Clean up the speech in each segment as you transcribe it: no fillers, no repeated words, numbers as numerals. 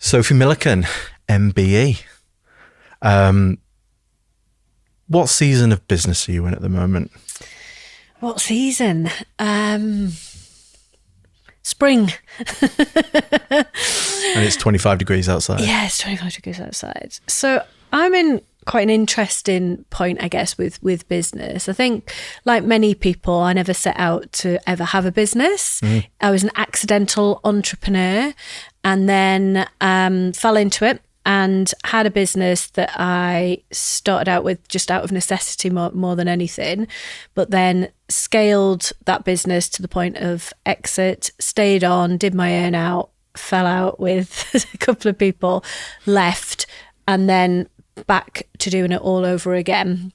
Sophie Milliken, MBE. What season of business are you in at the moment? What season? Spring. And it's 25 degrees outside. Yeah, it's 25 degrees outside. So I'm in quite an interesting point, I guess, with business. I think, like many people, I never set out to ever have a business. I was an accidental entrepreneur and then fell into it and had a business that I started out with just out of necessity more than anything, but then scaled that business to the point of exit, stayed on, did my earn out, fell out with a couple of people, left, and then back to doing it all over again.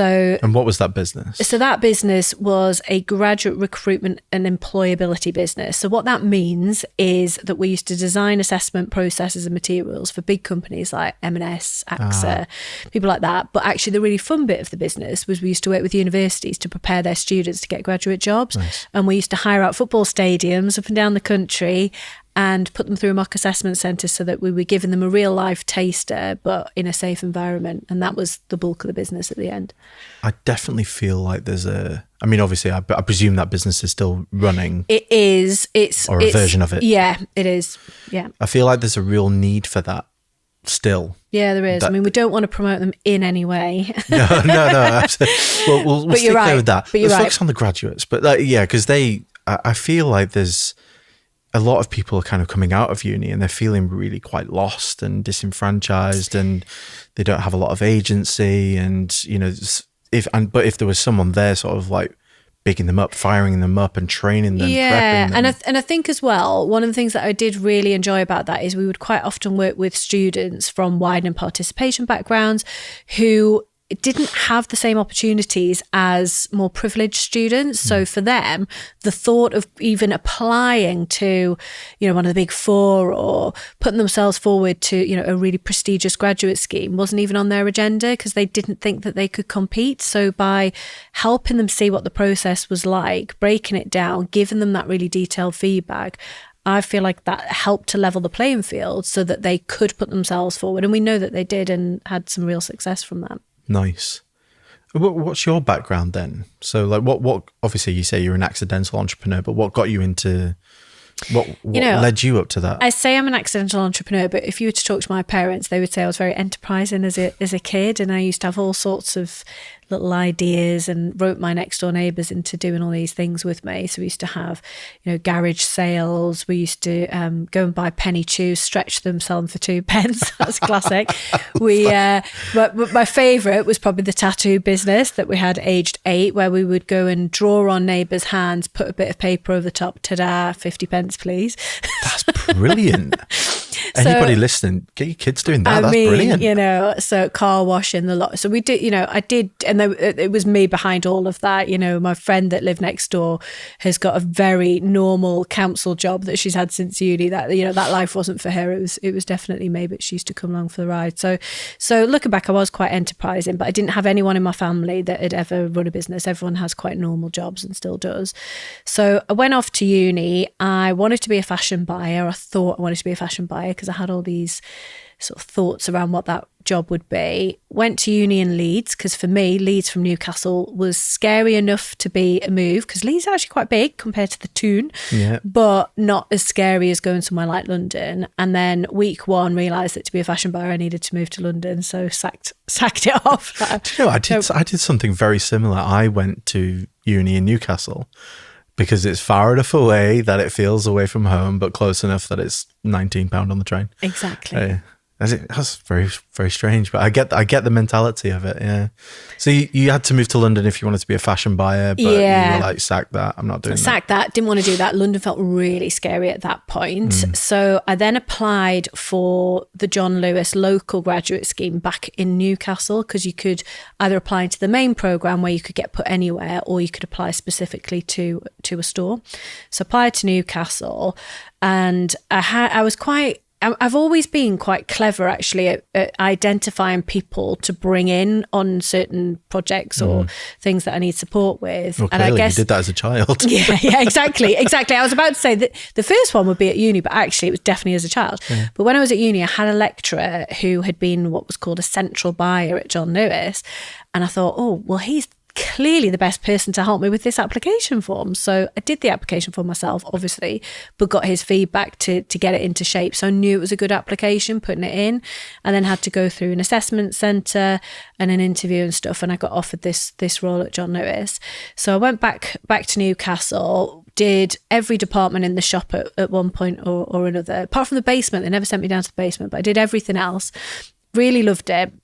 And what was that business? So that business was a graduate recruitment and employability business. So what that means is that we used to design assessment processes and materials for big companies like M&S, AXA, people like that. But actually the really fun bit of the business was we used to work with universities to prepare their students to get graduate jobs. Nice. And we used to hire out football stadiums up and down the country and put them through a mock assessment centre so that we were giving them a real life taster, but in a safe environment. And that was the bulk of the business at the end. I definitely feel like there's obviously, I presume that business is still running. It is. Or a version of it. Yeah, it is. Yeah. I feel like there's a real need for that still. Yeah, there is. I mean, we don't want to promote them in any way. No, absolutely. Well, we'll stick there with that. But you're Let's right. focus on the graduates. But because I feel like there's a lot of people are kind of coming out of uni and they're feeling really quite lost and disenfranchised, and they don't have a lot of agency. And if there was someone there, sort of like bigging them up, firing them up, and training them, yeah, prepping them. and I think as well, one of the things that I did really enjoy about that is we would quite often work with students from widening participation backgrounds who didn't have the same opportunities as more privileged students. So for them, the thought of even applying to, one of the big four or putting themselves forward to, a really prestigious graduate scheme wasn't even on their agenda because they didn't think that they could compete. So by helping them see what the process was like, breaking it down, giving them that really detailed feedback, I feel like that helped to level the playing field so that they could put themselves forward. And we know that they did and had some real success from that. Nice. What's your background then? So like what obviously you say you're an accidental entrepreneur, but what got you into what led you up to that? I say I'm an accidental entrepreneur, but if you were to talk to my parents, they would say I was very enterprising as a kid, and I used to have all sorts of little ideas and roped my next door neighbours into doing all these things with me. So we used to have, garage sales. We used to go and buy penny chews, stretch them, sell them for 2 pence. That's classic. My favourite was probably the tattoo business that we had aged 8, where we would go and draw on neighbours' hands, put a bit of paper over the top, ta-da, 50 pence, please. That's brilliant. Anybody listening, get your kids doing that. That's brilliant. So car washing, the lot. So we did, I did, and it was me behind all of that. My friend that lived next door has got a very normal council job that she's had since uni. That, that life wasn't for her. It was definitely me, but she used to come along for the ride. So looking back, I was quite enterprising, but I didn't have anyone in my family that had ever run a business. Everyone has quite normal jobs and still does. So I went off to uni. I wanted to be a fashion buyer. I thought I wanted to be a fashion buyer because I had all these sort of thoughts around what that job would be. Went to uni in Leeds because for me, Leeds from Newcastle was scary enough to be a move because Leeds is actually quite big compared to the Toon, but not as scary as going somewhere like London. And then week 1 realised that to be a fashion buyer, I needed to move to London, so sacked it off. I did something very similar. I went to uni in Newcastle because it's far enough away that it feels away from home, but close enough that it's £19 on the train. Exactly. That's very, very strange, but I get the mentality of it. Yeah. So you had to move to London if you wanted to be a fashion buyer, but you were like, sack that. I'm not doing that. Sack that. Didn't want to do that. London felt really scary at that point. So I then applied for the John Lewis local graduate scheme back in Newcastle because you could either apply into the main programme where you could get put anywhere, or you could apply specifically to a store. So applied to Newcastle, and I was quite I've always been quite clever actually at identifying people to bring in on certain projects or things that I need support with. Well, and I guess you did that as a child. yeah, exactly. I was about to say that the first one would be at uni, but actually it was definitely as a child. Yeah. But when I was at uni, I had a lecturer who had been what was called a central buyer at John Lewis. And I thought, oh, well, he's clearly the best person to help me with this application form. So I did the application form myself, obviously, but got his feedback to get it into shape. So I knew it was a good application, putting it in, and then had to go through an assessment centre and an interview and stuff. And I got offered this role at John Lewis. So I went back to Newcastle, did every department in the shop at one point or another, apart from the basement. They never sent me down to the basement, but I did everything else. Really loved it.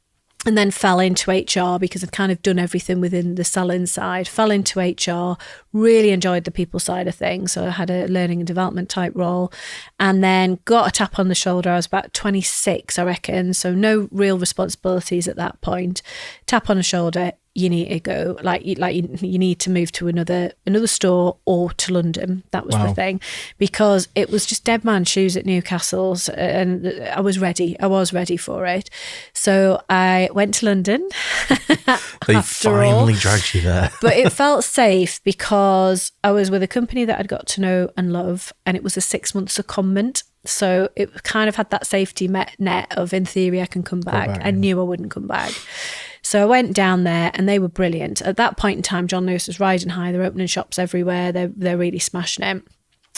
And then fell into HR because I'd kind of done everything within the selling side, fell into HR, really enjoyed the people side of things. So I had a learning and development type role, and then got a tap on the shoulder. I was about 26, I reckon. So no real responsibilities at that point. Tap on the shoulder. You need to go, you need to move to another store or to London. That was the thing, because it was just dead man's shoes at Newcastle's, and I was ready for it. So I went to London. They finally dragged you there. But it felt safe because I was with a company that I'd got to know and love, and it was a 6-month secondment. So it kind of had that safety net of, in theory, I can come back. I knew I wouldn't come back. So I went down there and they were brilliant. At that point in time, John Lewis was riding high. They're opening shops everywhere. They're really smashing it.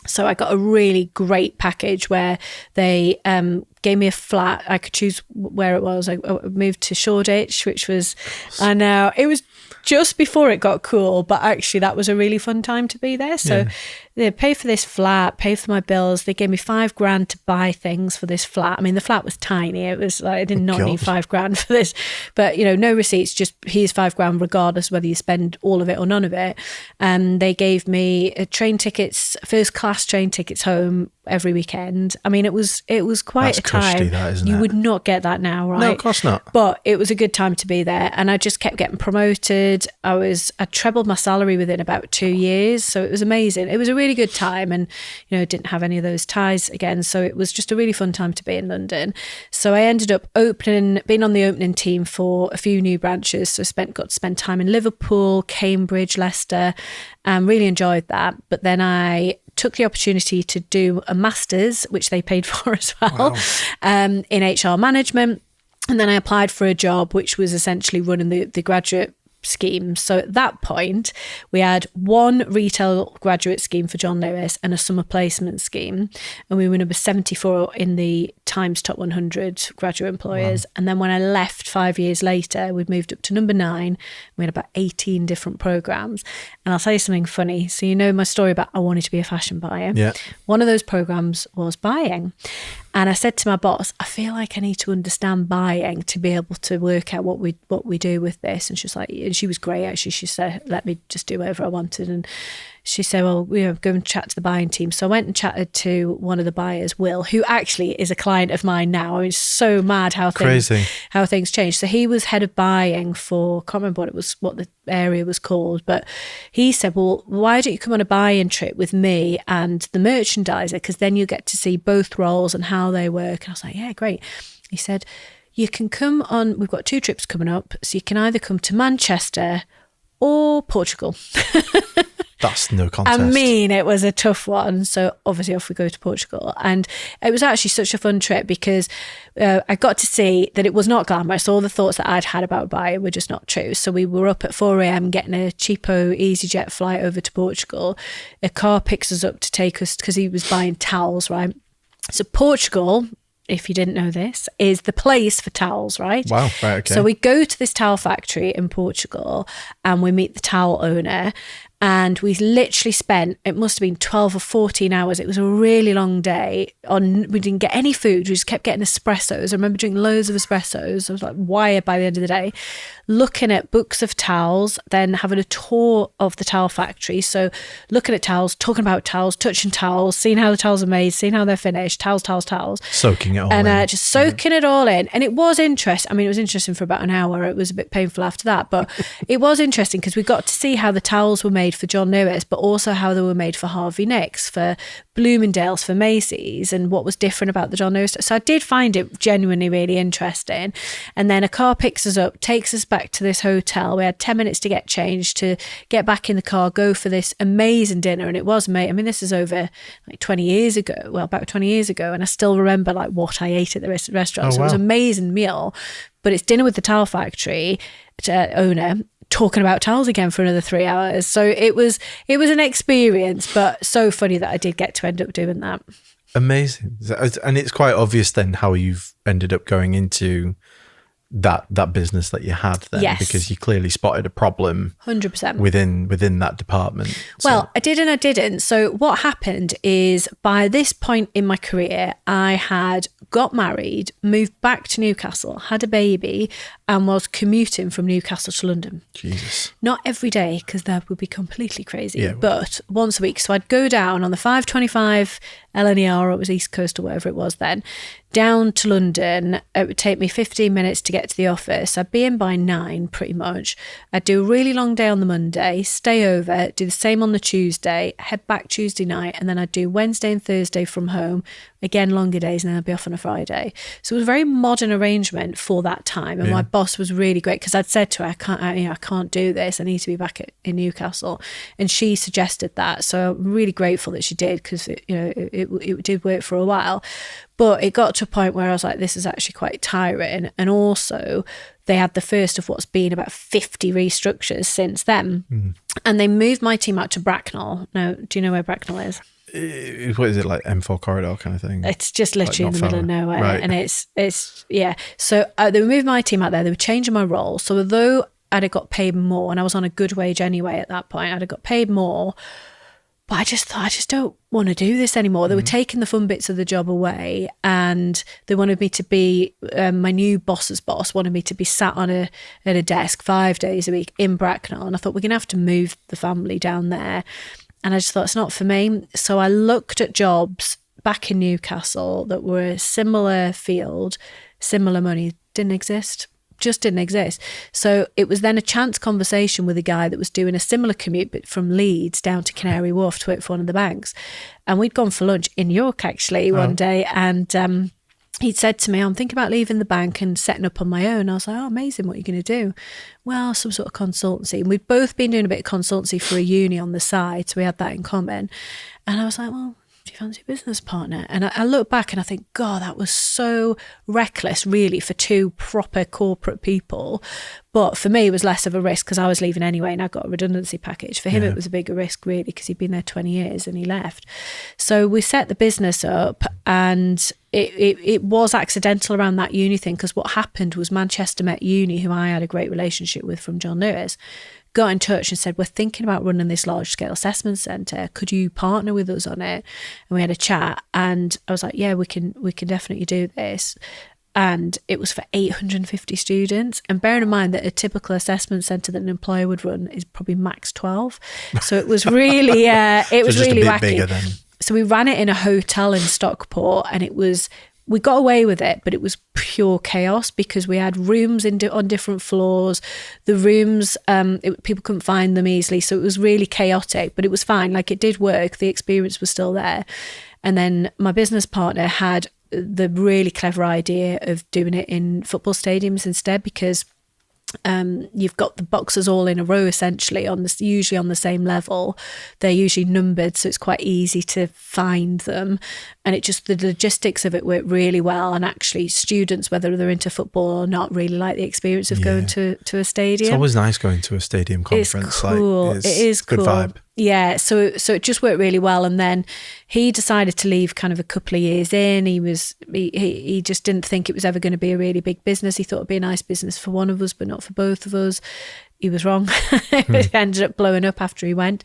So I got a really great package where they gave me a flat. I could choose where it was. I moved to Shoreditch, which was, I know, it was just before it got cool, but actually that was a really fun time to be there. So they paid for this flat, paid for my bills. They gave me $5,000 to buy things for this flat. I mean, the flat was tiny. It was like, I did not need $5,000 for this, but no receipts, just here's $5,000 regardless whether you spend all of it or none of it. And they gave me train tickets, first class train tickets home every weekend. I mean, it was quite a time. You would not get that now, right? No, of course not. But it was a good time to be there, and I just kept getting promoted. I trebled my salary within about 2 years, so it was amazing. It was a really good time, and didn't have any of those ties again, so it was just a really fun time to be in London. So I ended up being on the opening team for a few new branches. So got to spend time in Liverpool, Cambridge, Leicester, and really enjoyed that. But then I took the opportunity to do a master's, which they paid for as well, in HR management. And then I applied for a job, which was essentially running the graduate scheme. So at that point, we had one retail graduate scheme for John Lewis and a summer placement scheme. And we were number 74 in the Times Top 100 graduate employers. Wow. And then when I left 5 years later, we'd moved up to number 9. We had about 18 different programs. And I'll tell you something funny. So my story about I wanted to be a fashion buyer. Yeah. One of those programs was buying. And I said to my boss, I feel like I need to understand buying to be able to work out what we do with this. And she was great actually. She said, let me just do whatever I wanted. And she said, well, go and chat to the buying team. So I went and chatted to one of the buyers, Will, who actually is a client of mine now. I mean, it's so mad how things changed. So he was head of buying for, can't remember what the area was called, but he said, well, why don't you come on a buying trip with me and the merchandiser? Because then you get to see both roles and how they work. And I was like, yeah, great. He said, you can come on, we've got 2 trips coming up. So you can either come to Manchester or Portugal. That's no contest. I mean, it was a tough one. So obviously off we go to Portugal. And it was actually such a fun trip because I got to see that it was not glamorous. All the thoughts that I'd had about buying were just not true. So we were up at 4 a.m. getting a cheapo EasyJet flight over to Portugal. A car picks us up to take us, because he was buying towels, right? So Portugal, if you didn't know this, is the place for towels, right? Wow, right, okay. So we go to this towel factory in Portugal and we meet the towel owner. And we literally spent, it must have been 12 or 14 hours. It was a really long day. We didn't get any food. We just kept getting espressos. I remember drinking loads of espressos. I was like wired by the end of the day. Looking at books of towels, then having a tour of the towel factory. So looking at towels, talking about towels, touching towels, seeing how the towels are made, seeing how they're finished, towels. Soaking it all in. And just soaking it all in. And it was interesting. I mean, it was interesting for about an hour. It was a bit painful after that. But it was interesting because we got to see how the towels were made made for John Lewis, but also how they were made for Harvey Nicks, for Bloomingdale's, for Macy's, and what was different about the John Lewis. So I did find it genuinely really interesting. And then a car picks us up, takes us back to this hotel. We had 10 minutes to get changed, to get back in the car, go for this amazing dinner. And it was, mate, I mean, this is over like 20 years ago, well, about 20 years ago. And I still remember like what I ate at the restaurant. So it was an amazing meal, but it's dinner with the towel factory owner, talking about towels again for another 3 hours. So it was an experience, but so funny that I did get to end up doing that. Amazing. And it's quite obvious then how you've ended up going into that business that you had then, yes, because you clearly spotted a problem 100% within that department. Well, I did and I didn't. So what happened is, by this point in my career, I had got married, moved back to Newcastle, had a baby, and was commuting from Newcastle to London. Jesus. Not every day, because that would be completely crazy, Yeah, but once a week. So I'd go down on the 5:25 LNER, or it was East Coast or whatever it was then, down to London. It would take me 15 minutes to get to the office. I'd be in by 9 pretty much. I'd do a really long day on the Monday, stay over, do the same on the Tuesday, head back Tuesday night, and then I'd do Wednesday and Thursday from home. Again, longer days, and then I'd be off on a Friday. So it was a very modern arrangement for that time. And my boss was really great, because I'd said to her, I can't do this. I need to be back in Newcastle. And she suggested that. So I'm really grateful that she did, because it did work for a while. But it got to a point where I was like, this is actually quite tiring. And also, they had the first of what's been about 50 restructures since then. Mm. And they moved my team out to Bracknell. Now, do you know where Bracknell is? What is it, like M4 corridor kind of thing? It's just literally like in the middle of nowhere. Right. And it's yeah. So they moved my team out there. They were changing my role. So although I'd have got paid more, and I was on a good wage anyway at that point, I'd have got paid more, but I just thought, I just don't want to do this anymore. They were taking the fun bits of the job away, and they wanted me to be, my new boss's boss wanted me to be sat at a desk 5 days a week in Bracknell. And I thought, we're going to have to move the family down there. And I just thought, it's not for me. So I looked at jobs back in Newcastle that were a similar field, similar money. Didn't exist. Just didn't exist. So it was then a chance conversation with a guy that was doing a similar commute, but from Leeds down to Canary Wharf to work for one of the banks. And we'd gone for lunch in York, actually, one day. And he'd said to me, I'm thinking about leaving the bank and setting up on my own. I was like, oh, amazing. What are you going to do? Well, some sort of consultancy. And we'd both been doing a bit of consultancy for a uni on the side. So we had that in common. And I was like, well, do you fancy a business partner? And I look back and I think, God, that was so reckless, really, for two proper corporate people. But for me, it was less of a risk, because I was leaving anyway and I got a redundancy package. For him, it was a bigger risk, really, because he'd been there 20 years and he left. So we set the business up, and it was accidental around that uni thing, because what happened was Manchester Met Uni, who I had a great relationship with from John Lewis, got in touch and said, we're thinking about running this large scale assessment centre. Could you partner with us on it? And we had a chat, and I was like, yeah, we can definitely do this. And it was for 850 students. And bearing in mind that a typical assessment centre that an employer would run is probably max 12. So it was really, it was really wacky. Bigger then. So we ran it in a hotel in Stockport, and we got away with it, but it was pure chaos, because we had rooms on different floors. The rooms, people couldn't find them easily. So it was really chaotic, but it was fine. Like, it did work. The experience was still there. And then my business partner had the really clever idea of doing it in football stadiums instead, because you've got the boxes all in a row, essentially, usually on the same level. They're usually numbered, so it's quite easy to find them. And the logistics of it worked really well. And actually, students, whether they're into football or not, really like the experience of going to a stadium. It's always nice going to a stadium conference. It's cool. It is good cool. Vibe. Yeah, so it just worked really well. And then he decided to leave kind of a couple of years in. He just didn't think it was ever going to be a really big business. He thought it'd be a nice business for one of us, but not for both of us. He was wrong. It ended up blowing up after he went.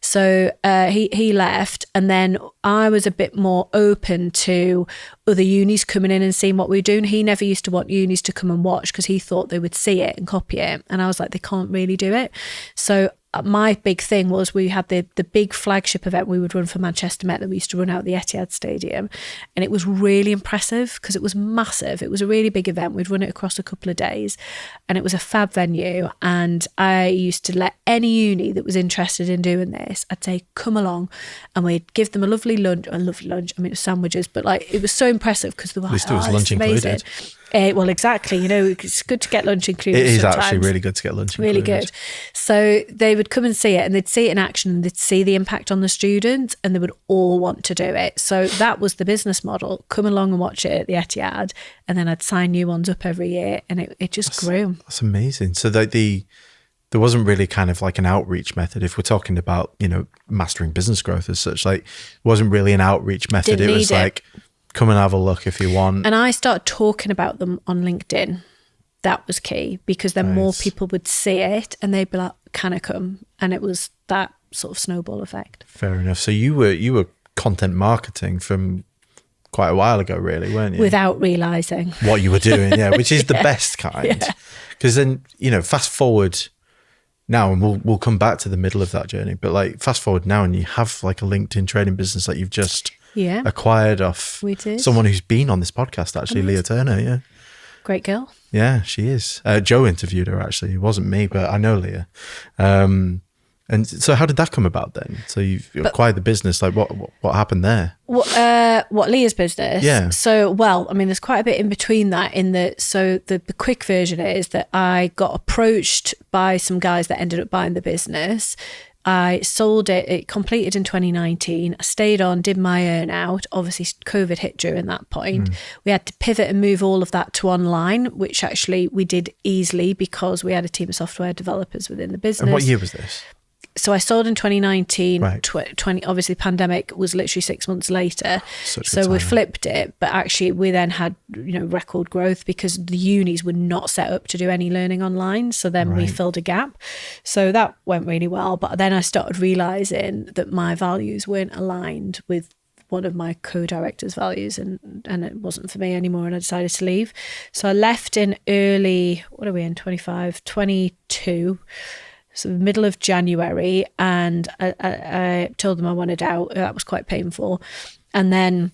So he left, and then I was a bit more open to other unis coming in and seeing what we were doing. He never used to want unis to come and watch, because he thought they would see it and copy it. And I was like, they can't really do it. So my big thing was we had the big flagship event we would run for Manchester Met that we used to run out at the Etihad Stadium. And it was really impressive because it was massive. It was a really big event. We'd run it across a couple of days and it was a fab venue. And I used to let any uni that was interested in doing this, I'd say, come along, and we'd give them a lovely lunch. I mean, it was sandwiches, but like, it was so impressive because they were At least it was lunch included. Well, exactly. It's good to get lunch included. It is sometimes. Actually really good to get lunch included. Really good. So they would come and see it, and they'd see it in action, and they'd see the impact on the students, and they would all want to do it. So that was the business model. Come along and watch it at the Etihad, and then I'd sign new ones up every year, and it just grew. That's amazing. So there wasn't really kind of like an outreach method. If we're talking about, mastering business growth as such, like, it wasn't really an outreach method. Didn't it was need like, come and have a look if you want. And I started talking about them on LinkedIn. That was key, because then more people would see it and they'd be like, can I come? And it was that sort of snowball effect. Fair enough. So you were content marketing from quite a while ago, really, weren't you? Without realising. What you were doing, yeah, which is the best kind. Because then, fast forward now, and we'll come back to the middle of that journey, but like fast forward now and you have like a LinkedIn trading business that you've just acquired off someone who's been on this podcast, actually, Leah Turner, yeah. Great girl. Yeah, she is. Joe interviewed her, actually. It wasn't me, but I know Leah. And so how did that come about then? So you've acquired the business. Like what happened there? What Leah's business? Yeah. So, there's quite a bit in between that. So the quick version is that I got approached by some guys that ended up buying the business. I sold it. It completed in 2019. I stayed on, did my earn out. Obviously, COVID hit during that point. We had to pivot and move all of that to online, which actually we did easily because we had a team of software developers within the business. And what year was this? So I sold in 2019, right. 20, obviously pandemic was literally 6 months later. So we flipped it, but actually we then had, record growth because the unis were not set up to do any learning online. So then we filled a gap. So that went really well. But then I started realizing that my values weren't aligned with one of my co-director's values, and it wasn't for me anymore, and I decided to leave. So I left in early, 22, so the middle of January, and I told them I wanted out. That was quite painful. And then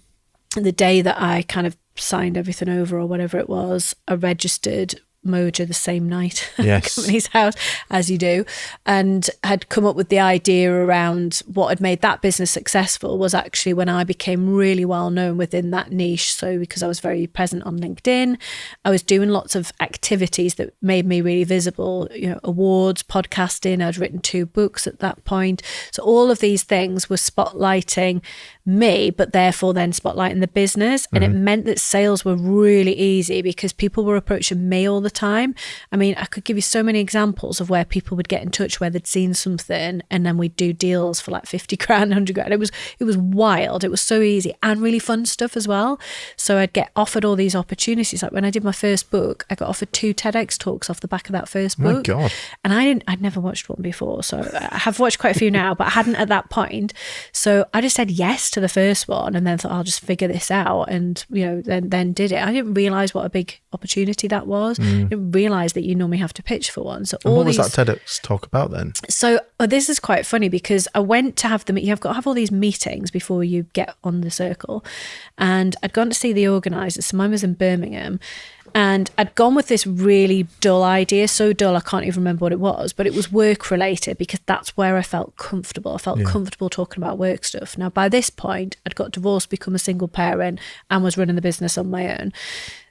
the day that I kind of signed everything over or whatever it was, I registered Moja the same night at the company's house, as you do, and had come up with the idea around what had made that business successful was actually when I became really well known within that niche. So because I was very present on LinkedIn, I was doing lots of activities that made me really visible, awards, podcasting. I'd written 2 books at that point. So all of these things were spotlighting me, but therefore then spotlighting the business. And it meant that sales were really easy because people were approaching me all the time. I mean, I could give you so many examples of where people would get in touch where they'd seen something and then we'd do deals for like 50 grand, 100 grand. It was wild. It was so easy and really fun stuff as well. So I'd get offered all these opportunities. Like when I did my first book, I got offered 2 TEDx talks off the back of that first book. Oh my God. And I'd never watched one before. So I have watched quite a few now, but I hadn't at that point. So I just said yes to the first one and then thought I'll just figure this out, and then did it. I didn't realize what a big opportunity that was. I didn't realize that you normally have to pitch for one. So what was that TEDx talk about then? So this is quite funny because I went to have you have got to have all these meetings before you get on the circle, and I'd gone to see the organisers. So mine was in Birmingham. And I'd gone with this really dull idea, so dull I can't even remember what it was, but it was work related because that's where I felt comfortable. I felt comfortable talking about work stuff. Now, by this point, I'd got divorced, become a single parent, and was running the business on my own.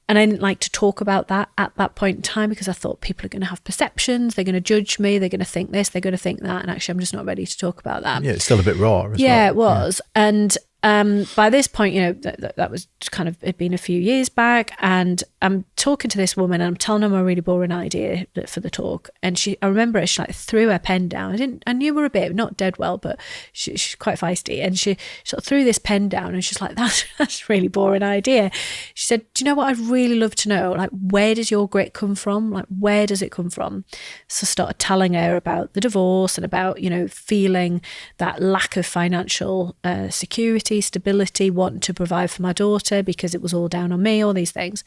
And I didn't like to talk about that at that point in time because I thought people are going to have perceptions, they're going to judge me, they're going to think this, they're going to think that. And actually, I'm just not ready to talk about that. Yeah, it's still a bit raw as well. Yeah, it was. Yeah. And by this point, that was kind of, it'd been a few years back, and I'm talking to this woman and I'm telling her my really boring idea for the talk. And I remember she like threw her pen down. I knew her a bit, not dead well, but she's quite feisty. And she sort of threw this pen down and she's like, that's a really boring idea. She said, do you know what I'd really love to know? Like, where does your grit come from? Like, where does it come from? So I started telling her about the divorce and about, feeling that lack of financial security, stability, wanting to provide for my daughter because it was all down on me, all these things,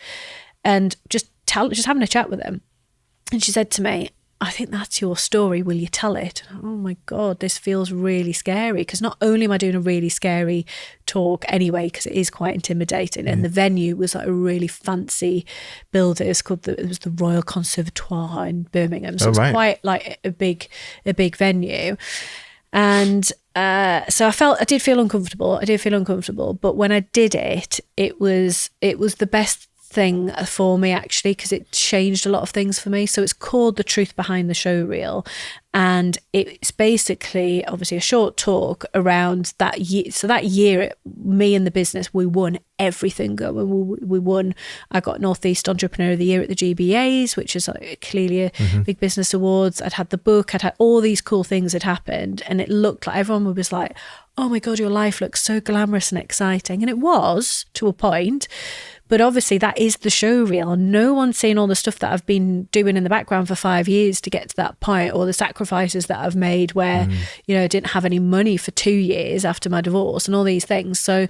and just having a chat with them. And she said to me, I think that's your story. Will you tell it? Oh my God, this feels really scary. Because not only am I doing a really scary talk anyway, because it is quite intimidating, and the venue was like a really fancy building. It was the Royal Conservatoire in Birmingham. So it was quite like a big venue. And so I did feel uncomfortable. But when I did it, it was the best thing for me, actually, because it changed a lot of things for me. So it's called The Truth Behind the Show Reel, and it's basically obviously a short talk around that year. So that year, me and the business, we won everything. We won. I got Northeast Entrepreneur of the Year at the GBAs, which is like clearly a big business awards. I'd had the book. I'd had all these cool things that happened, and it looked like everyone was like, "Oh my God, your life looks so glamorous and exciting," and it was to a point. But obviously that is the show reel. No one's seen all the stuff that I've been doing in the background for 5 years to get to that point, or the sacrifices that I've made where, I didn't have any money for 2 years after my divorce and all these things. So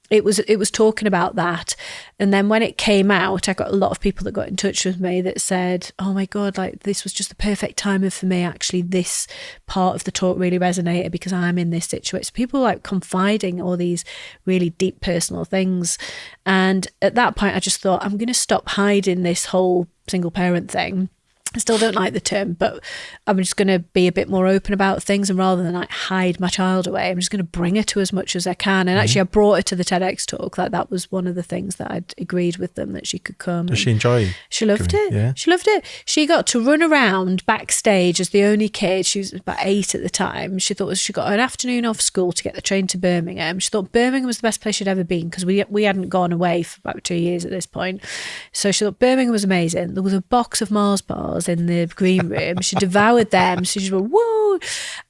it was talking about that. And then when it came out, I got a lot of people that got in touch with me that said, "Oh my God, like this was just the perfect timing for me. Actually, this part of the talk really resonated because I'm in this situation." People like confiding all these really deep personal things. And at that point, I just thought, I'm going to stop hiding this whole single parent thing. I still don't like the term, but I'm just going to be a bit more open about things, and rather than like hide my child away, I'm just going to bring her to as much as I can. And actually I brought her to the TEDx talk. That was one of the things that I'd agreed with them, that she could come. Does she enjoy? She loved it. Yeah. She loved it. She got to run around backstage as the only kid. She was about 8 at the time. She thought she got an afternoon off school to get the train to Birmingham. She thought Birmingham was the best place she'd ever been, because we hadn't gone away for about 2 years at this point. So she thought Birmingham was amazing. There was a box of Mars bars in the green room. She devoured them. So she went, whoa,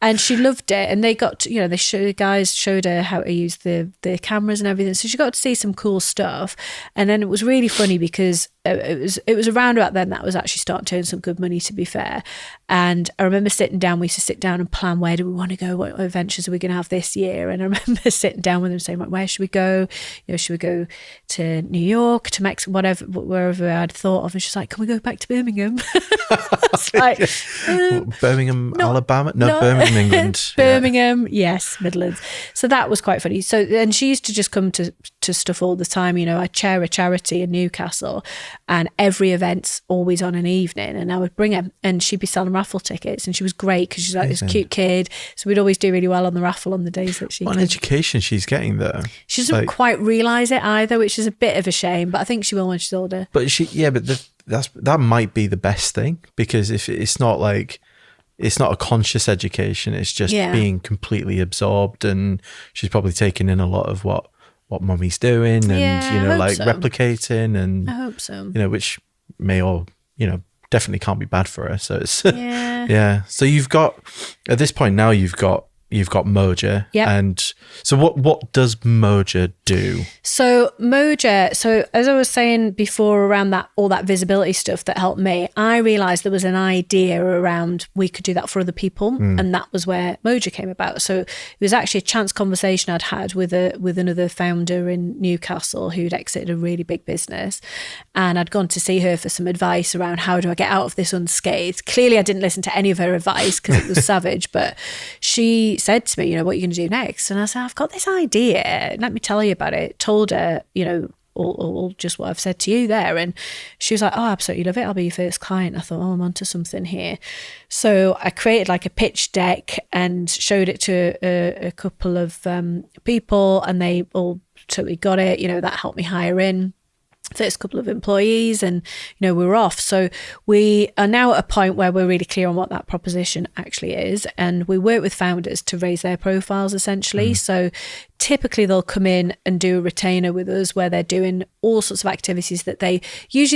and she loved it. And they got to, the guys showed her how to use the cameras and everything. So she got to see some cool stuff. And then it was really funny because it was around about then that was actually starting to earn some good money, to be fair. And I remember sitting down. We used to sit down and plan, where do we want to go? What adventures are we going to have this year? And I remember sitting down with them saying, like, where should we go? Should we go to New York, to Mexico, wherever I'd thought of? And she's like, can we go back to Birmingham? Like, Birmingham, Alabama? No, Birmingham, England. Birmingham, yes, Midlands. So that was quite funny. So, and she used to just come to stuff all the time. I chair a charity in Newcastle, and every event's always on an evening, and I would bring her, and she'd be selling raffle tickets, and she was great because she's like this cute kid. So we'd always do really well on the raffle on the days that she. What an education she's getting though. She doesn't quite realise it either, which is a bit of a shame, but I think she will when she's older. But that might be the best thing, because if it's not a conscious education, it's just being completely absorbed, and she's probably taking in a lot of what mummy's doing, and replicating, and I hope so. Which may or definitely can't be bad for her. So it's So you've got, at this point now, you've got Moja. Yep. And so what does Moja do? So Moja, as I was saying before, around all that visibility stuff that helped me, I realised there was an idea around we could do that for other people, and that was where Moja came about. So it was actually a chance conversation I'd had with another founder in Newcastle who'd exited a really big business, and I'd gone to see her for some advice around how do I get out of this unscathed. Clearly I didn't listen to any of her advice because it was savage, but she said to me, what are you going to do next? And I said, I've got this idea, let me tell you about it. Told her, all just what I've said to you there. And she was like, oh, absolutely love it, I'll be your first client. I thought, I'm onto something here. So I created like a pitch deck and showed it to a couple of people, and they all totally got it. That helped me hire in first couple of employees, and we're off. So we are now at a point where we're really clear on what that proposition actually is, and we work with founders to raise their profiles essentially. So typically they'll come in and do a retainer with us where they're doing all sorts of activities that they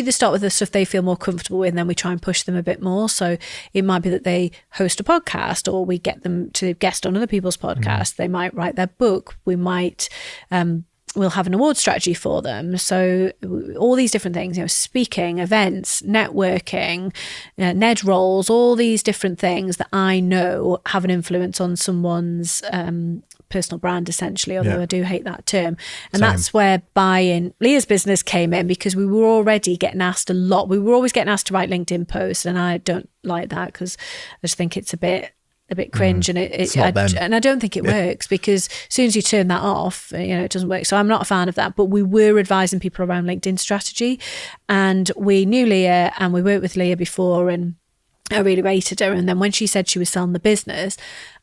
start with the stuff they feel more comfortable with, and then we try and push them a bit more. So it might be that they host a podcast, or we get them to guest on other people's podcasts. They might write their book. We might we'll have an award strategy for them. So all these different things, speaking, events, networking, Ned roles, all these different things that I know have an influence on someone's personal brand, essentially, although I do hate that term. And that's where buying Leah's business came in, because we were already getting asked a lot. We were always getting asked to write LinkedIn posts, and I don't like that because I just think it's a bit cringe, and I don't think it works, because as soon as you turn that off, it doesn't work. So I'm not a fan of that. But we were advising people around LinkedIn strategy, and we knew Leah and we worked with Leah before, and I really rated her. And then when she said she was selling the business,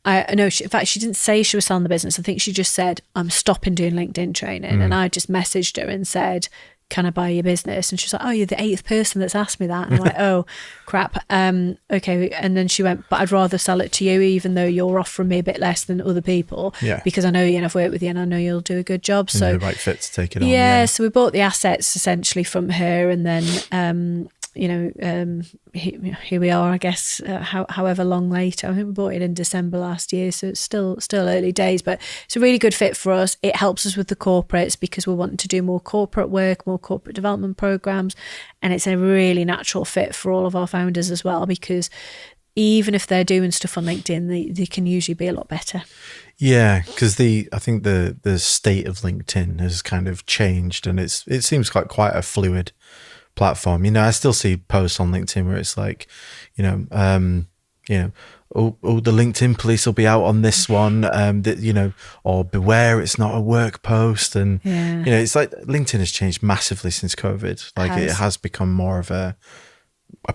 in fact, she didn't say she was selling the business. I think she just said, I'm stopping doing LinkedIn training. And I just messaged her and said, can I buy your business? And she's like, oh, you're the 8th person that's asked me that. And I'm like, oh, crap. Okay. And then she went, but I'd rather sell it to you, even though you're offering me a bit less than other people, because I know you and I've worked with you and I know you'll do a good job. So the right fit to take it on. Yeah. So we bought the assets essentially from her, and then, here we are, I guess, however long later. I think we bought it in December last year, so it's still early days, but it's a really good fit for us. It helps us with the corporates, because we're wanting to do more corporate work, more corporate development programs, and it's a really natural fit for all of our founders as well, because even if they're doing stuff on LinkedIn, they can usually be a lot better. Yeah, because I think the state of LinkedIn has kind of changed, and it seems like quite a fluid platform. I still see posts on LinkedIn where it's like, the LinkedIn police will be out on this one, or beware, it's not a work post. And, it's like LinkedIn has changed massively since COVID. Like it has become more of a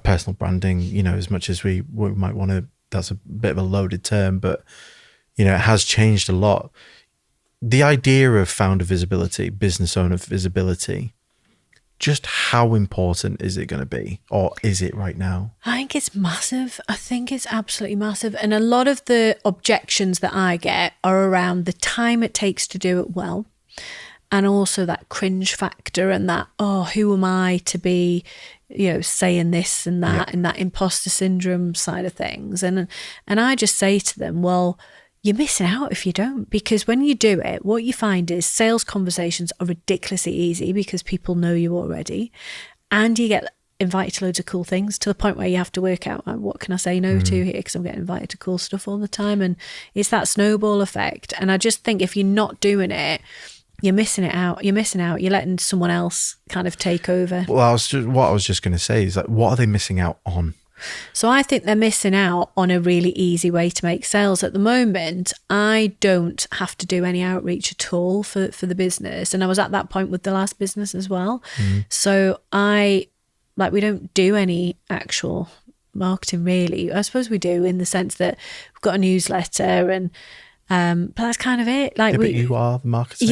personal branding, as much as we might want to, that's a bit of a loaded term, but, it has changed a lot. The idea of founder visibility, business owner visibility, just how important is it going to be, or is it right now? I think it's massive. I think it's absolutely massive. And a lot of the objections that I get are around the time it takes to do it well, and also that cringe factor, and that, who am I to be, saying this and that, and that imposter syndrome side of things. And I just say to them, well, you're missing out if you don't, because when you do it, what you find is sales conversations are ridiculously easy because people know you already, and you get invited to loads of cool things, to the point where you have to work out, what can I say no to here, because I'm getting invited to cool stuff all the time, and it's that snowball effect. And I just think if you're not doing it, you're missing it out. You're missing out. You're letting someone else kind of take over. Well, what I was just going to say is, like, what are they missing out on? So I think they're missing out on a really easy way to make sales. At the moment, I don't have to do any outreach at all for the business. And I was at that point with the last business as well. So we don't do any actual marketing really. I suppose we do, in the sense that we've got a newsletter, and but that's kind of it. But you are the marketing.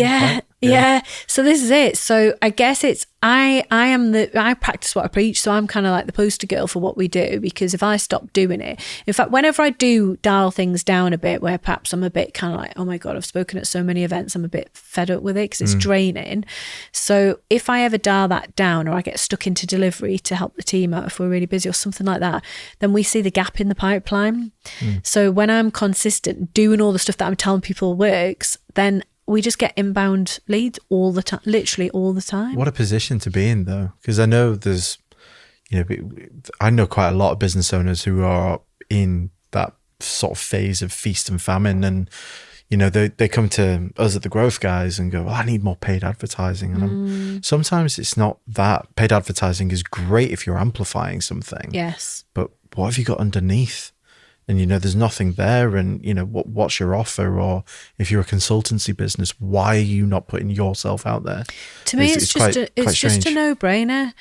Yeah. So this is it. So I guess it's, I practice what I preach. So I'm kind of like the poster girl for what we do, because if I stop doing it, in fact, whenever I do dial things down a bit, where perhaps I'm a bit kind of like, oh my God, I've spoken at so many events, I'm a bit fed up with it because it's draining. So if I ever dial that down, or I get stuck into delivery to help the team out if we're really busy or something like that, then we see the gap in the pipeline. So when I'm consistent doing all the stuff that I'm telling people works, then we just get inbound leads all the time, literally all the time. What a position to be in, though, because I know there's, I know quite a lot of business owners who are in that sort of phase of feast and famine, and they come to us at the Growth Guys and go, well, I need more paid advertising. And sometimes it's not that. Paid advertising is great if you're amplifying something. Yes. But what have you got underneath? And, there's nothing there. And, what's your offer? Or if you're a consultancy business, why are you not putting yourself out there? To me, it's just a no-brainer.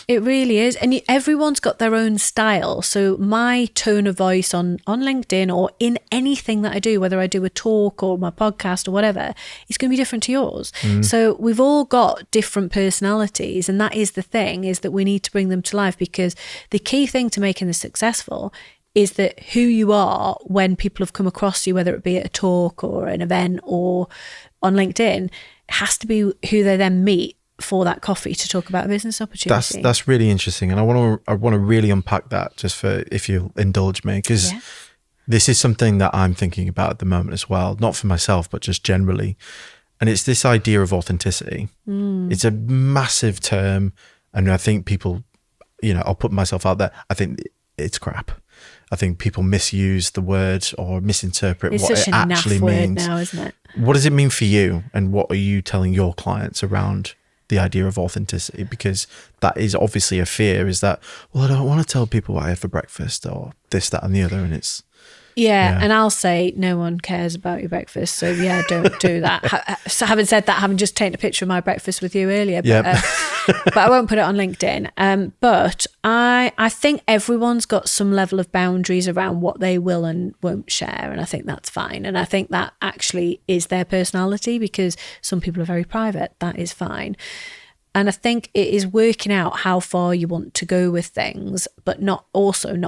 It really is. And everyone's got their own style. So my tone of voice on LinkedIn, or in anything that I do, whether I do a talk or my podcast or whatever, it's going to be different to yours. So we've all got different personalities. And that is the thing, is that we need to bring them to life, because the key thing to making this successful is that who you are when people have come across you, whether it be at a talk or an event or on LinkedIn, has to be who they then meet for that coffee to talk about a business opportunity. That's really interesting, and I want to really unpack that, just for, if you'll indulge me, because this is something that I'm thinking about at the moment as well, not for myself, but just generally. And it's this idea of authenticity. It's a massive term. And I think people, I'll put myself out there. I think it's crap. I think people misuse the word or misinterpret what it actually means. Word now, isn't it? What does it mean for you? And what are you telling your clients around the idea of authenticity? Because that is obviously a fear, is that, well, I don't want to tell people what I had for breakfast or this, that, and the other. And it's, yeah, and I'll say no one cares about your breakfast, so yeah, don't do that. So having said that, having just taken a picture of my breakfast with you earlier, but, but I won't put it on LinkedIn. But I think everyone's got some level of boundaries around what they will and won't share, and I think that's fine. And I think that actually is their personality, because some people are very private. That is fine. And I think it is working out how far you want to go with things, but not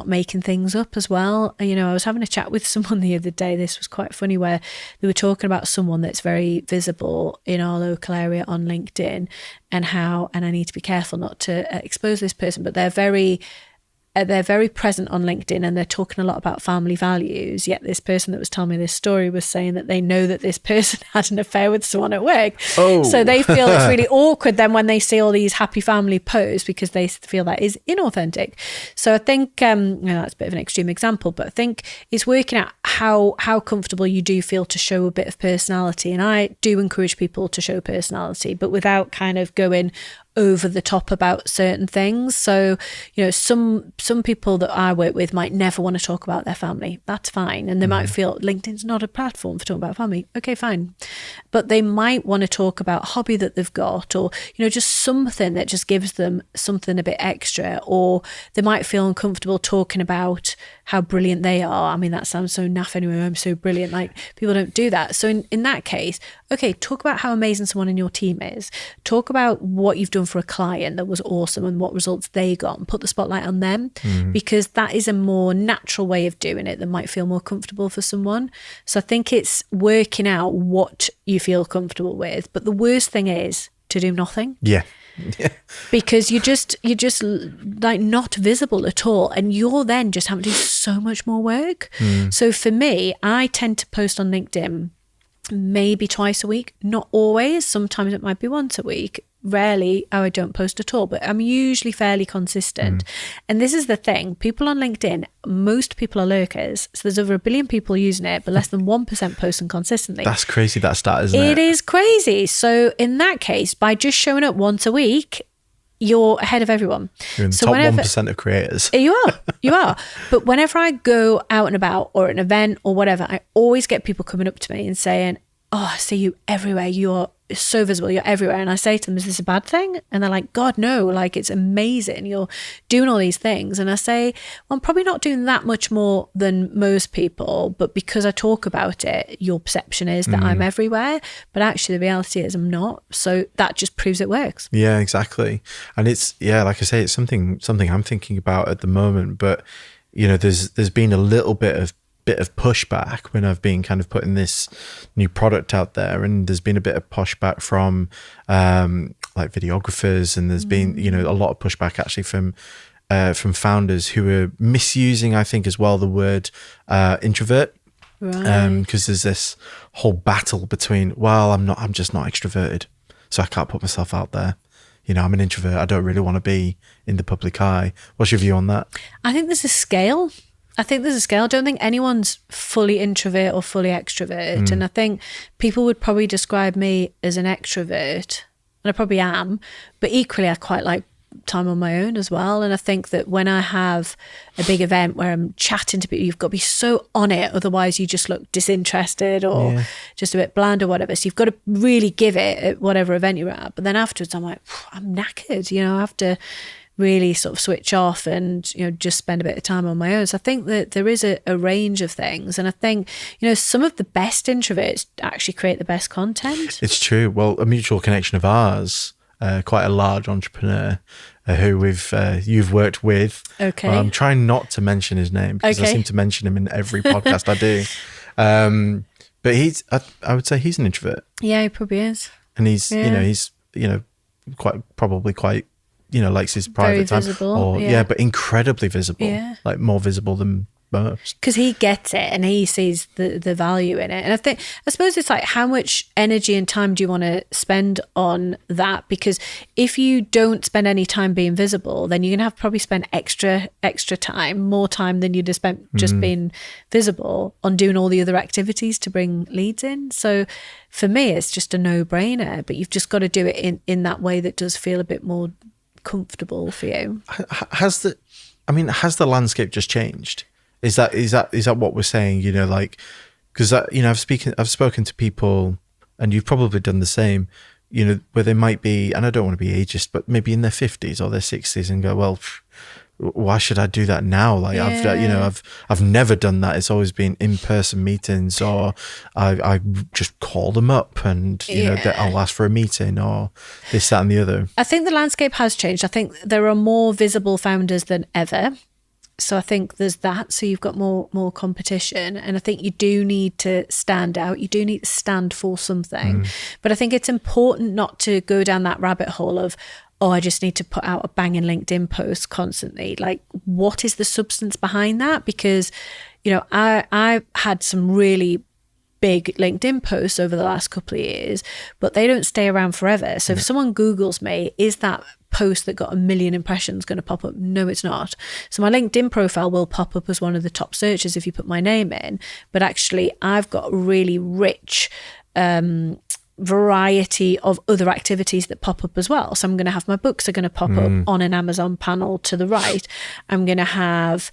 making things up as well. I was having a chat with someone the other day. This was quite funny, where they were talking about someone that's very visible in our local area on LinkedIn, and I need to be careful not to expose this person, but they're very present on LinkedIn, and they're talking a lot about family values. Yet this person that was telling me this story was saying that they know that this person had an affair with someone at work. Oh. So they feel it's really awkward then when they see all these happy family posts, because they feel that is inauthentic. So I think, that's a bit of an extreme example, but I think it's working out how comfortable you do feel to show a bit of personality. And I do encourage people to show personality, but without kind of going over the top about certain things. So, some people that I work with might never want to talk about their family. That's fine. And they might feel LinkedIn's not a platform for talking about family. Okay, fine. But they might want to talk about a hobby that they've got, or, just something that just gives them something a bit extra, or they might feel uncomfortable talking about how brilliant they are. I mean, that sounds so naff anyway. I'm so brilliant. Like, people don't do that. So in that case, okay, talk about how amazing someone in your team is. Talk about what you've done for a client that was awesome and what results they got, and put the spotlight on them, because that is a more natural way of doing it that might feel more comfortable for someone. So I think it's working out what you feel comfortable with. But the worst thing is to do nothing. Yeah. Because you're just like not visible at all, and you're then just having to do so much more work. So for me, I tend to post on LinkedIn maybe twice a week, not always. Sometimes it might be once a week. Rarely I don't post at all, but I'm usually fairly consistent. And this is the thing, people on LinkedIn, most people are lurkers. So there's over 1 billion people using it, but less than 1% posting consistently. That's crazy, that stat, isn't it? It is crazy. So in that case, by just showing up once a week, you're ahead of everyone. You're in the top 1% of creators. You are. But whenever I go out and about, or at an event or whatever, I always get people coming up to me and saying, oh, I see you everywhere. You're so visible. You're everywhere. And I say to them, is this a bad thing? And they're like, God, no, like, it's amazing. You're doing all these things. And I say, well, I'm probably not doing that much more than most people, but because I talk about it, your perception is that I'm everywhere. But actually the reality is I'm not. So that just proves it works. Yeah, exactly. And it's, like I say, it's something I'm thinking about at the moment. But, there's been a little bit of pushback when I've been kind of putting this new product out there, and there's been a bit of pushback from like videographers, and there's been a lot of pushback actually from founders who are misusing, I think, as well, the word introvert. Right. Because there's this whole battle between, well, I'm just not extroverted, so I can't put myself out there. I'm an introvert. I don't really want to be in the public eye. What's your view on that? I think there's a scale. I don't think anyone's fully introvert or fully extrovert. And I think people would probably describe me as an extrovert, and I probably am, but equally I quite like time on my own as well. And I think that when I have a big event where I'm chatting to people, you've got to be so on it, otherwise you just look disinterested or just a bit bland or whatever. So you've got to really give it at whatever event you're at. But then afterwards I'm like, I'm knackered, I have to really sort of switch off and just spend a bit of time on my own. So I think that there is a range of things, and I think some of the best introverts actually create the best content. It's true. Well, a mutual connection of ours, quite a large entrepreneur who you've worked with. Okay. Well, I'm trying not to mention his name because I seem to mention him in every podcast I do. But I would say he's an introvert. Yeah, he probably is. And he's probably quite likes his private time. Visible, but incredibly visible. Yeah. Like more visible than most. Because he gets it and he sees the value in it. And I suppose it's like, how much energy and time do you want to spend on that? Because if you don't spend any time being visible, then you're going to have probably spend extra time, more time than you'd have spent just being visible on doing all the other activities to bring leads in. So for me, it's just a no-brainer, but you've just got to do it in that way that does feel a bit more comfortable for you. Has the landscape just changed? Is that what we're saying? You know, like, because I've spoken to people, and you've probably done the same. You know, where they might be, and I don't want to be ageist, but maybe in their 50s or their 60s, and go, well, why should I do that now? Like, I've never done that. It's always been in-person meetings, or I just call them up and I'll ask for a meeting, or this, that, and the other. I think the landscape has changed. I think there are more visible founders than ever. So I think there's that. So you've got more competition, and I think you do need to stand out. You do need to stand for something. But I think it's important not to go down that rabbit hole of, oh, I just need to put out a banging LinkedIn post constantly. Like, what is the substance behind that? Because, I had some really big LinkedIn posts over the last couple of years, but they don't stay around forever. So if someone Googles me, is that post that got 1 million impressions going to pop up? No, it's not. So my LinkedIn profile will pop up as one of the top searches if you put my name in, but actually I've got a really rich variety of other activities that pop up as well. So I'm going to have my books are going to pop up on an Amazon panel to the right. I'm going to have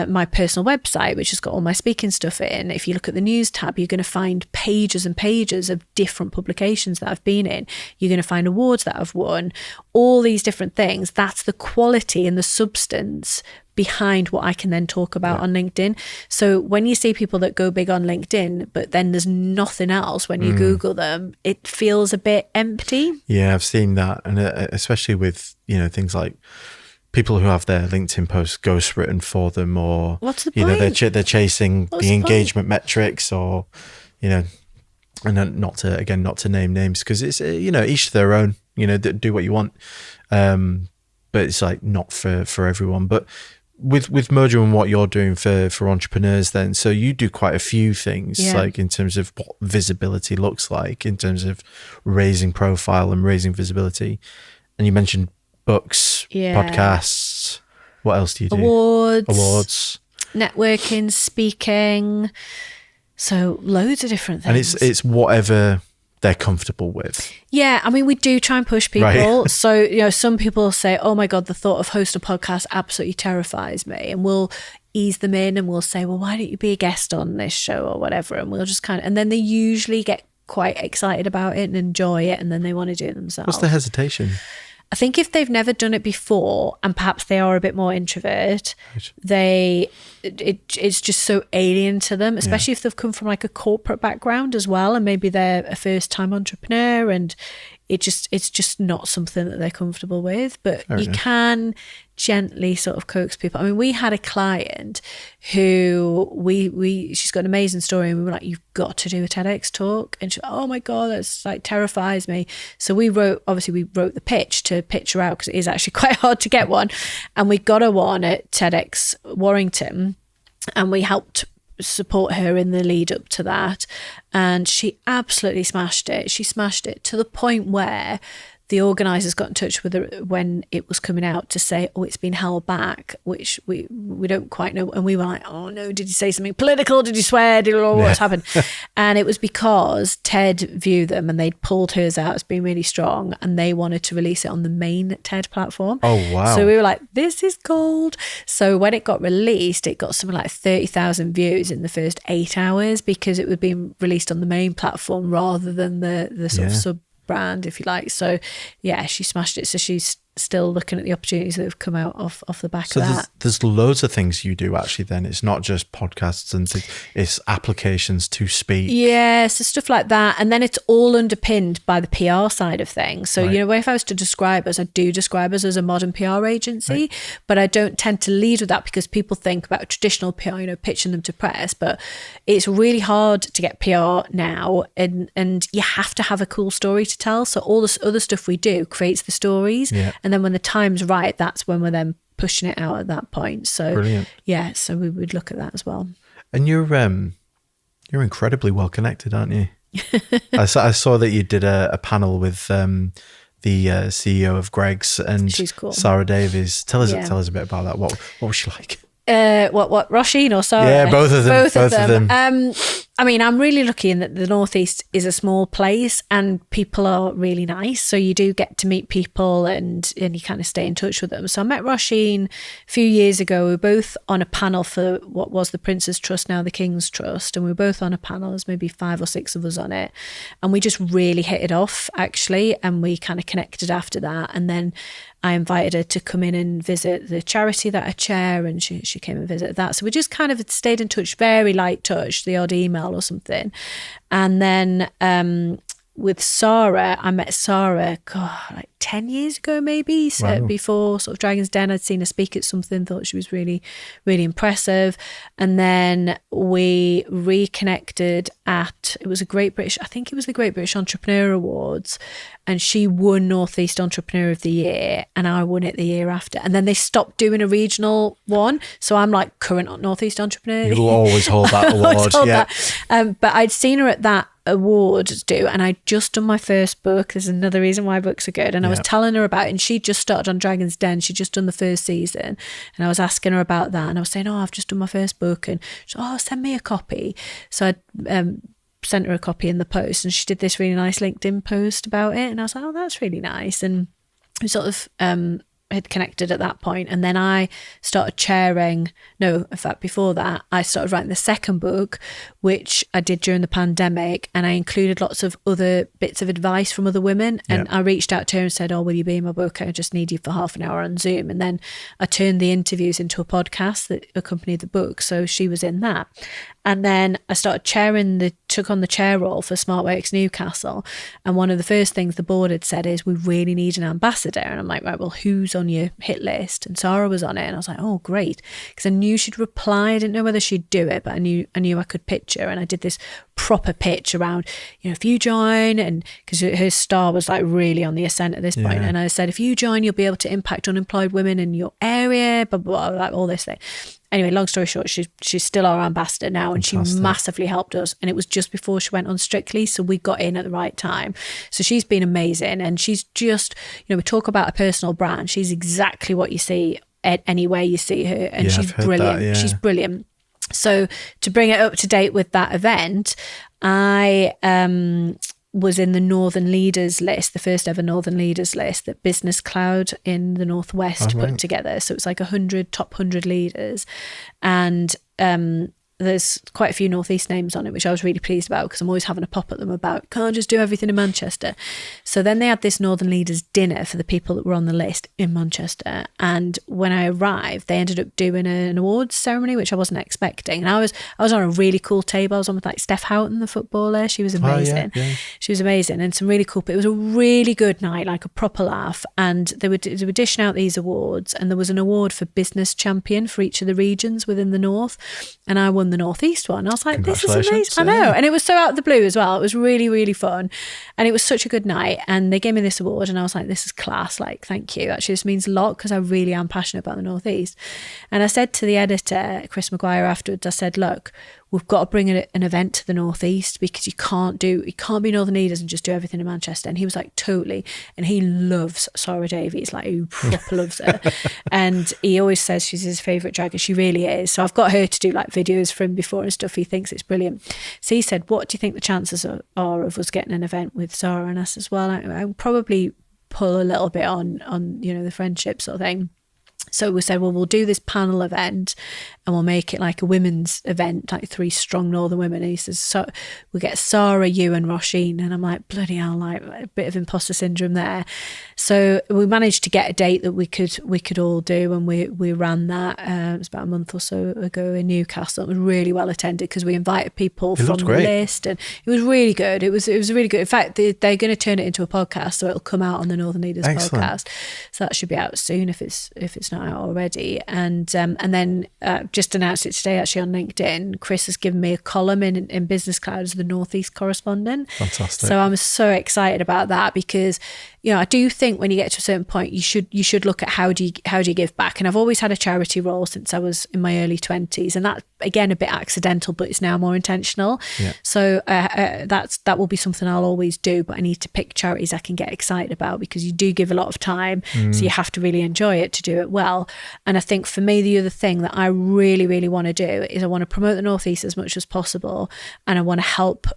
my personal website, which has got all my speaking stuff in. If you look at the news tab, you're going to find pages and pages of different publications that I've been in. You're going to find awards that I've won, all these different things. That's the quality and the substance behind what I can then talk about on LinkedIn. So when you see people that go big on LinkedIn, but then there's nothing else when you Google them, it feels a bit empty. Yeah, I've seen that. And especially with, things like people who have their LinkedIn posts ghostwritten for them, or, what's the point? They're chasing the engagement metrics, or, and then not to name names, because it's, each to their own, do what you want. But it's like not for everyone. But with Mojo and what you're doing for entrepreneurs then, so you do quite a few things, like in terms of what visibility looks like, in terms of raising profile and raising visibility. And you mentioned books, podcasts. What else do you do? Awards, networking, speaking. So loads of different things. And it's whatever they're comfortable with. Yeah, I mean, we do try and push people. Right. So, some people say, oh my God, the thought of hosting a podcast absolutely terrifies me. And we'll ease them in and we'll say, well, why don't you be a guest on this show or whatever? And we'll just and then they usually get quite excited about it and enjoy it, and then they want to do it themselves. What's the hesitation? I think if they've never done it before, and perhaps they are a bit more introvert, it's just so alien to them, especially if they've come from like a corporate background as well, and maybe they're a first-time entrepreneur, and it's just not something that they're comfortable with. But you can gently sort of coax people. I mean, we had a client who she's got an amazing story, and we were like, you've got to do a TEDx talk. And she, oh my God, that's like terrifies me. So we wrote the pitch to pitch her out, because it is actually quite hard to get one. And we got her one at TEDx Warrington, and we helped support her in the lead up to that, and she absolutely smashed it. She smashed it to the point where the organisers got in touch with her when it was coming out to say, oh, it's been held back, which we don't quite know. And we were like, oh no, did you say something political? Did you swear? What's happened? And it was because TED viewed them and they'd pulled hers out as being really strong, and they wanted to release it on the main TED platform. Oh, wow. So we were like, this is gold. So when it got released, it got something like 30,000 views in the first 8 hours, because it was being released on the main platform rather than the sort of sub brand, if you like. So yeah, she smashed it. So she's still looking at the opportunities that have come out off the back of that. There's loads of things you do actually then. It's not just podcasts and it's applications to speak. Yeah, so stuff like that. And then it's all underpinned by the PR side of things. So, if I was to describe us, I do describe us as a modern PR agency, but I don't tend to lead with that, because people think about traditional PR, pitching them to press, but it's really hard to get PR now, and you have to have a cool story to tell. So all this other stuff we do creates the stories. Yeah. And then when the time's right, that's when we're then pushing it out at that point. So Brilliant. yeah, so we would look at that as well. And you're incredibly well connected, aren't you? I saw that you did a panel with the CEO of Greggs and She's cool. Sarah Davies. Tell us a bit about that. What was she like? What Roisin or Sarah? Yeah, both of them. Both of them. I mean, I'm really lucky in that the Northeast is a small place and people are really nice. So you do get to meet people and you kind of stay in touch with them. So I met Roisin a few years ago. We were both on a panel for what was the Prince's Trust, now the King's Trust. And we were both on a panel. There's maybe 5 or 6 of us on it. And we just really hit it off, actually. And we kind of connected after that. And then I invited her to come in and visit the charity that I chair, and she came and visited that. So we just kind of stayed in touch, very light touch, the odd email or something. And then with Sarah, I met Sarah, like 10 years ago maybe, before sort of Dragon's Den. I'd seen her speak at something, thought she was really, really impressive. And then we reconnected at, it was the Great British Entrepreneur Awards, and she won Northeast Entrepreneur of the Year and I won it the year after. And then they stopped doing a regional one. So I'm like current Northeast Entrepreneur. You'll always hold that award. Yeah. But I'd seen her at that awards do, and I'd just done my first book. There's another reason why books are good. And I was telling her about it, and she'd just started on Dragon's Den. She'd just done the first season, and I was asking her about that, and I was saying, I've just done my first book, and she said, send me a copy. So I sent her a copy in the post, and she did this really nice LinkedIn post about it, and I was like, that's really nice. And we sort of had connected at that point. And then I started before that, I started writing the second book, which I did during the pandemic, and I included lots of other bits of advice from other women. And I reached out to her and said, will you be in my book? I just need you for half an hour on Zoom. And then I turned the interviews into a podcast that accompanied the book. So she was in that. And then I started took on the chair role for SmartWorks Newcastle. And one of the first things the board had said is, we really need an ambassador. And I'm like, right, well, who's on your hit list? And Sarah was on it. And I was like, oh, great. Because I knew she'd reply. I didn't know whether she'd do it, but I knew I could pitch her. And I did this proper pitch around, if you join, and because her star was like really on the ascent at this point. And I said, if you join, you'll be able to impact unemployed women in your area, blah, blah, blah, like all this thing. Anyway, long story short, she's still our ambassador now, and Fantastic. She massively helped us. And it was just before she went on Strictly, so we got in at the right time. So she's been amazing, and she's just, we talk about a personal brand. She's exactly what you see anywhere you see her, and she's brilliant. That, She's brilliant. So to bring it up to date with that event, I was in the Northern Leaders list, the first ever Northern Leaders list that Business Cloud in the Northwest put together. So it's like 100 top 100 leaders, and there's quite a few Northeast names on it, which I was really pleased about, because I'm always having a pop at them about, can't just do everything in Manchester. So then they had this Northern Leaders dinner for the people that were on the list in Manchester. And when I arrived, they ended up doing an awards ceremony, which I wasn't expecting. And I was on a really cool table. I was on with like Steph Houghton, the footballer. She was amazing. She was amazing, and some really cool. But it was a really good night, like a proper laugh. And they were dishing out these awards, and there was an award for business champion for each of the regions within the North. And I won the Northeast one. I was like, this is amazing. I know. And it was so out of the blue as well. It was really, really fun. And it was such a good night. And they gave me this award, and I was like, this is class. Like, thank you. Actually, this means a lot, because I really am passionate about the Northeast. And I said to the editor, Chris Maguire, afterwards, I said, look, we've got to bring an event to the Northeast, because you can't be Northern Leaders and just do everything in Manchester. And he was like, totally. And he loves Sarah Davies, like he proper loves her. And he always says she's his favourite dragger. She really is. So I've got her to do like videos for him before and stuff. He thinks it's brilliant. So he said, what do you think the chances are of us getting an event with Sarah? And I said, well, I would probably pull a little bit on the friendship sort of thing. So we said, well, we'll do this panel event, and we'll make it like a women's event, like 3 strong Northern women. And he says, so we get Sarah, you and Roisin. And I'm like, bloody hell, like a bit of imposter syndrome there. So we managed to get a date that we could all do, and we ran that. It was about a month or so ago in Newcastle. It was really well attended, because we invited people from the list, and it was really good. It was really good. In fact, they're going to turn it into a podcast, so it'll come out on the Northern Leaders podcast. So that should be out soon if it's not out already. And then just announced it today actually on LinkedIn. Chris has given me a column in Business Cloud as the Northeast correspondent. Fantastic. So I'm so excited about that, because I do think when you get to a certain point, you should look at how do you give back. And I've always had a charity role since I was in my early 20s, and that, again, a bit accidental, but it's now more intentional. Yeah. So that will be something I'll always do, but I need to pick charities I can get excited about, because you do give a lot of time, so you have to really enjoy it to do it well. And I think for me, the other thing that I really, really want to do is I want to promote the North East as much as possible, and I want to help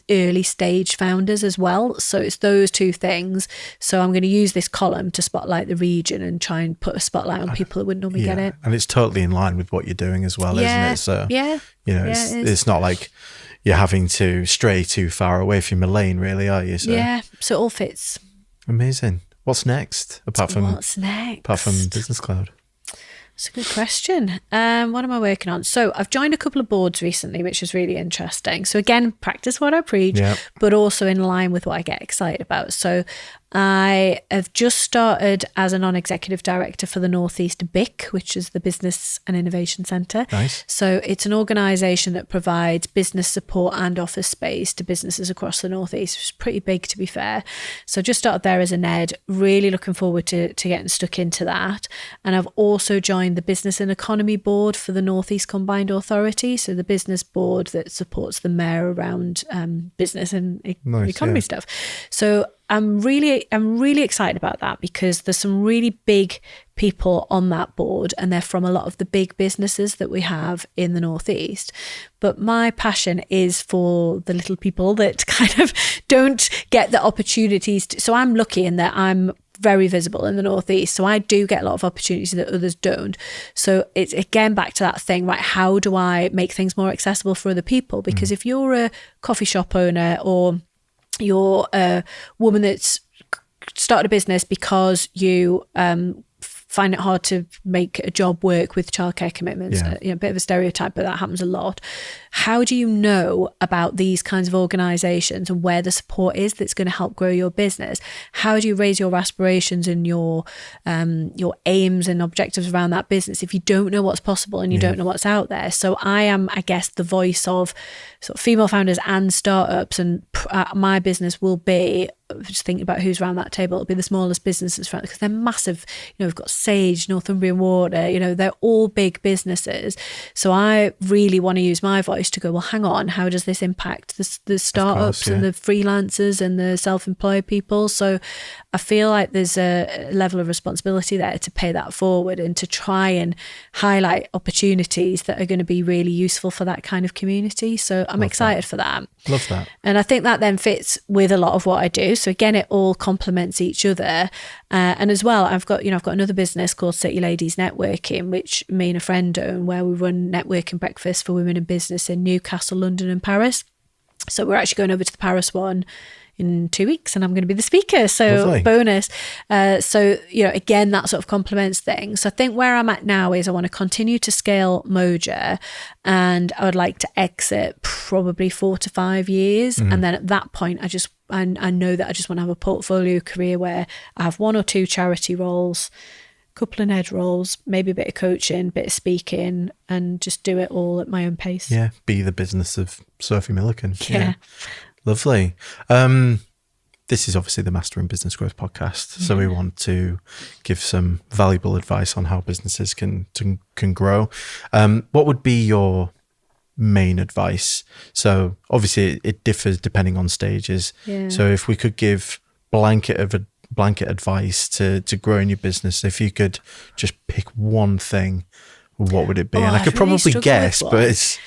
early stage founders as well. So it's those two things. So I'm going to use this column to spotlight the region and try and put a spotlight on people that wouldn't normally get it. And it's totally in line with what you're doing as well, isn't it? So it's not like you're having to stray too far away from your lane, really, are you? So, so it all fits. Amazing. What's next apart from Business Cloud? That's a good question. What am I working on? So I've joined a couple of boards recently, which is really interesting. So again, practice what I preach, but also in line with what I get excited about. So I have just started as a non-executive director for the Northeast BIC, which is the Business and Innovation Centre. Nice. So it's an organisation that provides business support and office space to businesses across the Northeast, which is pretty big, to be fair. So just started there as a NED, really looking forward to getting stuck into that. And I've also joined the Business and Economy Board for the Northeast Combined Authority, so the business board that supports the mayor around business and economy stuff. So I'm really excited about that, because there's some really big people on that board, and they're from a lot of the big businesses that we have in the Northeast. But my passion is for the little people that kind of don't get the opportunities so I'm lucky in that I'm very visible in the Northeast, so I do get a lot of opportunities that others don't. So it's again back to that thing, right? How do I make things more accessible for other people? Because if you're a coffee shop owner, or you're a woman that's started a business because you find it hard to make a job work with childcare commitments, a bit of a stereotype, but that happens a lot. How do you know about these kinds of organisations and where the support is that's going to help grow your business? How do you raise your aspirations and your aims and objectives around that business if you don't know what's possible and you don't know what's out there? So I am, I guess, the voice of sort of female founders and startups, and my business will be, just thinking about who's around that table, it'll be the smallest businesses, because they're massive. We've got Sage, Northumbrian Water, they're all big businesses. So I really want to use my voice to go, well, hang on, how does this impact the startups and the freelancers and the self-employed people? So I feel like there's a level of responsibility there to pay that forward and to try and highlight opportunities that are going to be really useful for that kind of community. So I'm excited for that. Love that. And I think that then fits with a lot of what I do. So again, it all complements each other. And as well, I've got another business called City Ladies Networking, which me and a friend own, where we run networking breakfast for women in business in Newcastle, London and Paris. So we're actually going over to the Paris one in 2 weeks, and I'm going to be the speaker. So Lovely. Bonus. So, again, that sort of complements things. So I think where I'm at now is I want to continue to scale Moja, and I would like to exit probably 4 to 5 years. And then at that point, I know that I just want to have a portfolio career where I have 1 or 2 charity roles, a couple of NED roles, maybe a bit of coaching, a bit of speaking, and just do it all at my own pace. Yeah, be the business of Sophie Milliken. Yeah. Lovely. This is obviously the Mastering Business Growth podcast, so we want to give some valuable advice on how businesses can grow. What would be your main advice? So obviously it differs depending on stages. Yeah. So if we could give blanket advice to growing your business, if you could just pick one thing, what would it be? And I could probably guess, but it's...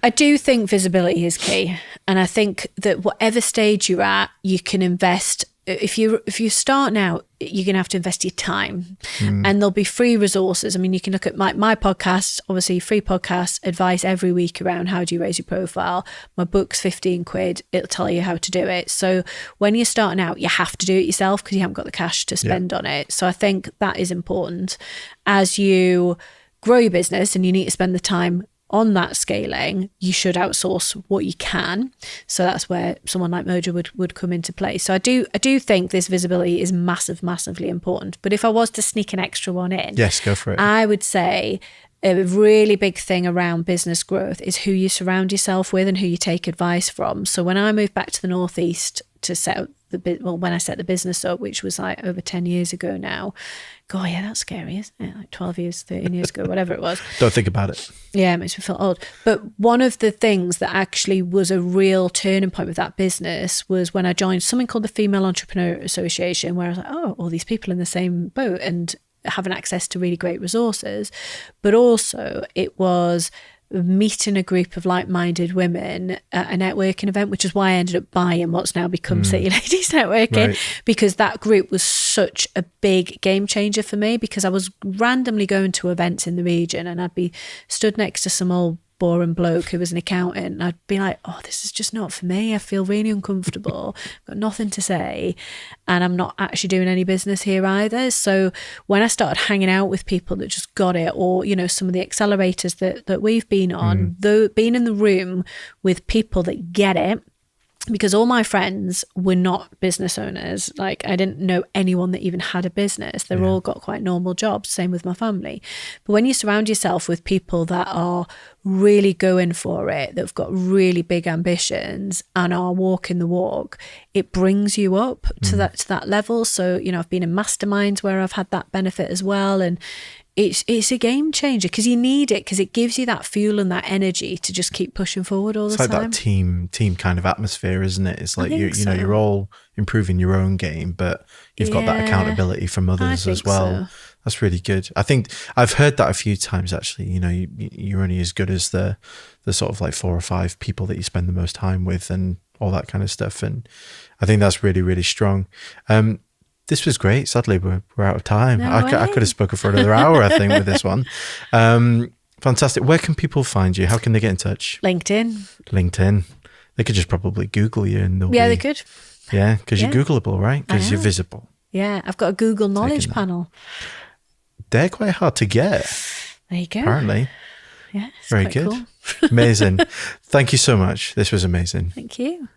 I do think visibility is key. And I think that whatever stage you're at, you can invest. If you start now, you're going to have to invest your time, and there'll be free resources. I mean, you can look at my podcast, obviously free podcast advice every week around how do you raise your profile. My book's 15 quid. It'll tell you how to do it. So when you're starting out, you have to do it yourself because you haven't got the cash to spend on it. So I think that is important. As you grow your business and you need to spend the time on that scaling, you should outsource what you can. So that's where someone like Moja would come into play. So I do think this visibility is massively important. But if I was to sneak an extra one in, yes, go for it. I would say a really big thing around business growth is who you surround yourself with and who you take advice from. So when I moved back to the Northeast to set up when I set the business up, which was like over 10 years ago now. God, yeah, that's scary, isn't it? Like 12 years, 13 years ago, whatever it was. Don't think about it. Yeah, it makes me feel old. But one of the things that actually was a real turning point with that business was when I joined something called the Female Entrepreneur Association, where I was like, oh, all these people in the same boat and having access to really great resources. But also it was meeting a group of like-minded women at a networking event, which is why I ended up buying what's now become City Ladies Networking, because that group was such a big game changer for me, because I was randomly going to events in the region and I'd be stood next to some old boring bloke who was an accountant, and I'd be like, oh, this is just not for me. I feel really uncomfortable. I've got nothing to say, and I'm not actually doing any business here either. So when I started hanging out with people that just got it, or, you know, some of the accelerators that we've been on, though, being in the room with people that get it, because all my friends were not business owners. Like, I didn't know anyone that even had a business. They're all got quite normal jobs, same with my family. But when you surround yourself with people that are really going for it, that have got really big ambitions and are walking the walk, it brings you up to that level. So, you know, I've been in masterminds where I've had that benefit as well. And it's a game changer, because you need it, because it gives you that fuel and that energy to just keep pushing forward all the time. It's like that team kind of atmosphere, isn't it? It's like you know, you're all improving your own game, but you've got that accountability from others as well. So. That's really good. I think I've heard that a few times actually. You know, you're only as good as the sort of like 4 or 5 people that you spend the most time with and all that kind of stuff. And I think that's really, really strong. This was great. Sadly, we're out of time. No I could have spoken for another hour, I think, with this one. Fantastic. Where can people find you? How can they get in touch? LinkedIn. They could just probably Google you and they could. Yeah, because you're Googleable, right? Because you're visible. Yeah, I've got a Google Knowledge panel. They're quite hard to get. There you go. Apparently. Yeah, very good. Cool. Amazing. Thank you so much. This was amazing. Thank you.